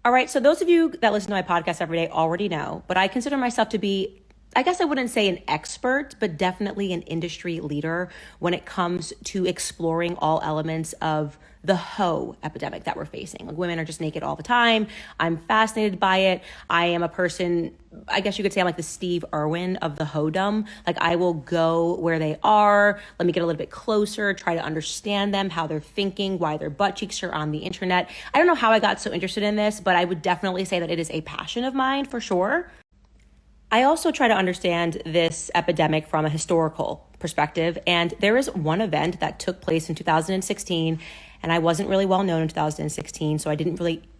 All right, so those of you that listen to my podcast every day already know, but I consider myself to be, I guess I wouldn't say an expert, but definitely an industry leader when it comes to exploring all elements of the hoe epidemic that we're facing. Like, women are just naked all the time. I'm fascinated by it. I am a person, I guess you could say I'm like the Steve Irwin of the hoedom. Like, I will go where they are. Let me get a little bit closer, try to understand them, how they're thinking, why their butt cheeks are on the internet. I don't know how I got so interested in this, but I would definitely say that it is a passion of mine for sure. I also try to understand this epidemic from a historical perspective, and there is one event that took place in 2016, and I wasn't really well known in 2016, so I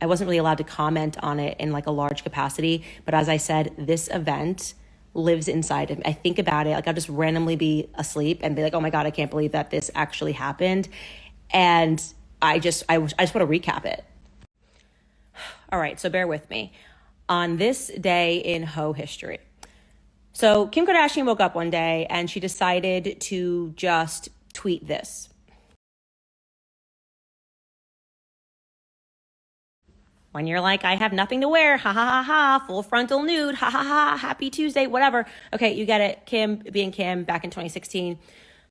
wasn't really allowed to comment on it in like a large capacity. But as I said, this event lives inside of me. I think about it, like I'll just randomly be asleep and be like, oh my God, I can't believe that this actually happened. And I just want to recap it. All right, so bear with me. On this day in hoe history. So Kim Kardashian woke up one day and she decided to just tweet this. When you're like, I have nothing to wear, ha ha ha ha, full frontal nude, ha ha ha, happy Tuesday, whatever. Okay, you get it. Kim being Kim back in 2016.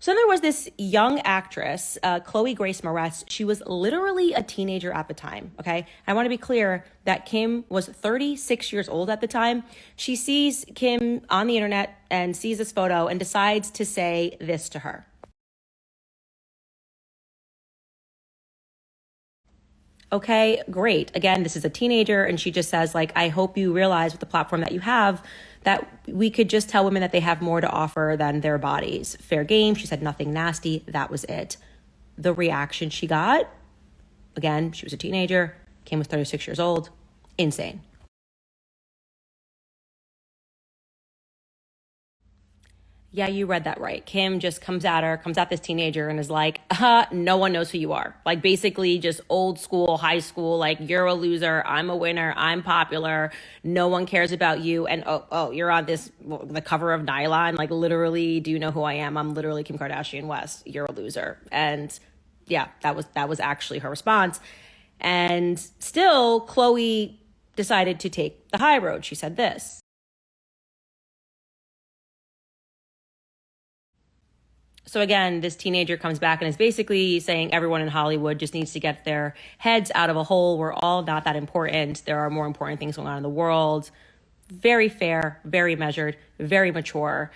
So then there was this young actress, Chloe Grace Moretz. She was literally a teenager at the time, okay? I want to be clear that Kim was 36 years old at the time. She sees Kim on the internet and sees this photo and decides to say this to her. Okay, great. Again, this is a teenager, and she just says, like, I hope you realize with the platform that you have that we could just tell women that they have more to offer than their bodies. Fair game. She said nothing nasty. That was it. The reaction she got, again, she was a teenager. Kim was 36 years old. Insane. Yeah, you read that right. Kim just comes at this teenager and is like, no one knows who you are. Like, basically just old school, high school, like, you're a loser, I'm a winner, I'm popular, no one cares about you. And oh, you're on the cover of Nylon. Like, literally, do you know who I am? I'm literally Kim Kardashian West. You're a loser. And yeah, that was actually her response. And still, Chloe decided to take the high road. She said this. So again, this teenager comes back and is basically saying everyone in Hollywood just needs to get their heads out of a hole. We're all not that important. There are more important things going on in the world. Very fair, very measured, very mature.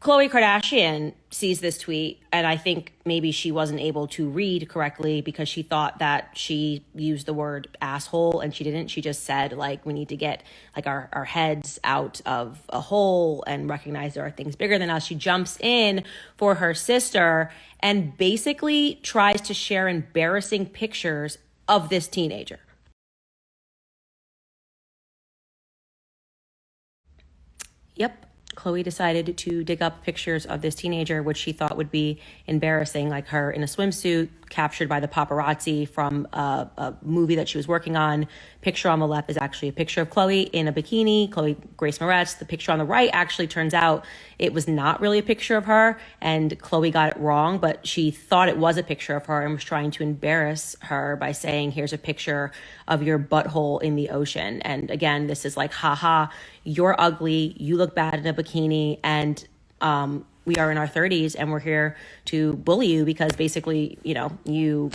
Khloe Kardashian sees this tweet, and I think maybe she wasn't able to read correctly because she thought that she used the word asshole, and she didn't. She just said, like, we need to get like our heads out of a hole and recognize there are things bigger than us. She jumps in for her sister and basically tries to share embarrassing pictures of this teenager. Yep. Khloe decided to dig up pictures of this teenager, which she thought would be embarrassing, like her in a swimsuit, captured by the paparazzi from a movie that she was working on. Picture on the left is actually a picture of Khloe in a bikini, Chloe Grace Moretz. The picture on the right actually turns out it was not really a picture of her, and Khloe got it wrong, but she thought it was a picture of her and was trying to embarrass her by saying, here's a picture of your butthole in the ocean. And again, this is like, haha, you're ugly, you look bad in a bikini, and we are in our 30s and we're here to bully you because basically, you know, you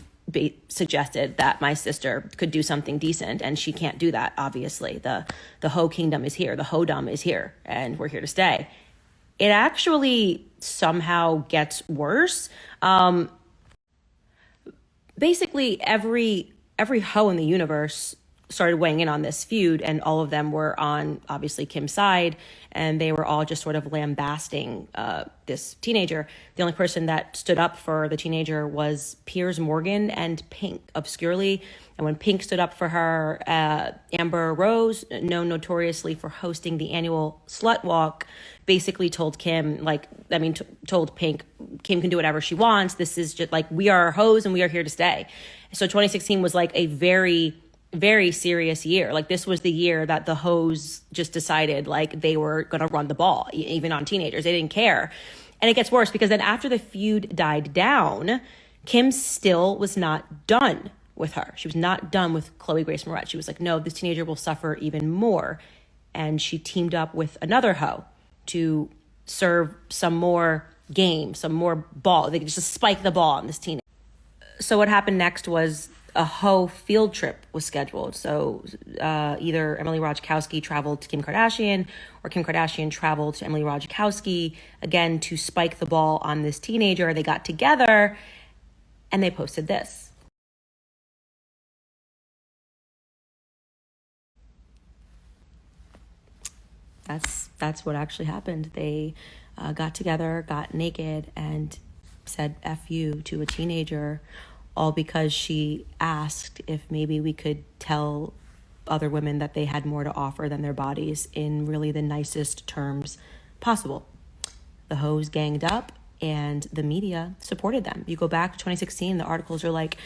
suggested that my sister could do something decent, and she can't do that, obviously. The hoe kingdom is here, the hoedom is here, and we're here to stay. It actually somehow gets worse. Basically, every hoe in the universe started weighing in on this feud, and all of them were on, obviously, Kim's side, and they were all just sort of lambasting this teenager. The only person that stood up for the teenager was Piers Morgan and Pink, obscurely. And when Pink stood up for her, Amber Rose, known notoriously for hosting the annual Slut Walk, basically told Kim, told Pink, Kim can do whatever she wants. This is just like, we are hoes and we are here to stay. So 2016 was like a very, very serious year. Like, this was the year that the hoes just decided like they were going to run the ball, even on teenagers. They didn't care. And it gets worse because then after the feud died down, Kim still was not done with her. She was not done with Chloe Grace Moretz. She was like, no, this teenager will suffer even more. And she teamed up with another hoe to serve some more game, some more ball. They could just spike the ball on this teenager. So what happened next was a hoe field trip was scheduled. So either Emily Ratajkowski traveled to Kim Kardashian, or Kim Kardashian traveled to Emily Ratajkowski, again, to spike the ball on this teenager. They got together and they posted this. That's what actually happened. They got together, got naked, and said F you to a teenager, all because she asked if maybe we could tell other women that they had more to offer than their bodies in really the nicest terms possible. The hoes ganged up and the media supported them. You go back to 2016, the articles are like,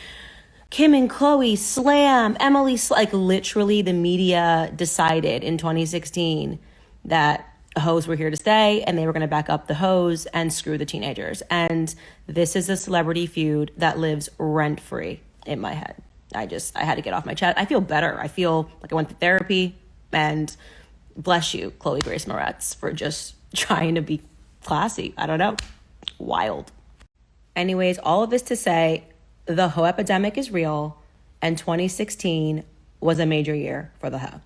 Kim and Chloe slam, Emily like literally the media decided in 2016 that hoes were here to stay and they were going to back up the hoes and screw the teenagers. And this is a celebrity feud that lives rent free in my head. I had to get off my chest. I feel better. I feel like I went to therapy, and bless you, Chloe Grace Moretz, for just trying to be classy. I don't know. Wild. Anyways, all of this to say, the hoe epidemic is real, and 2016 was a major year for the hoe.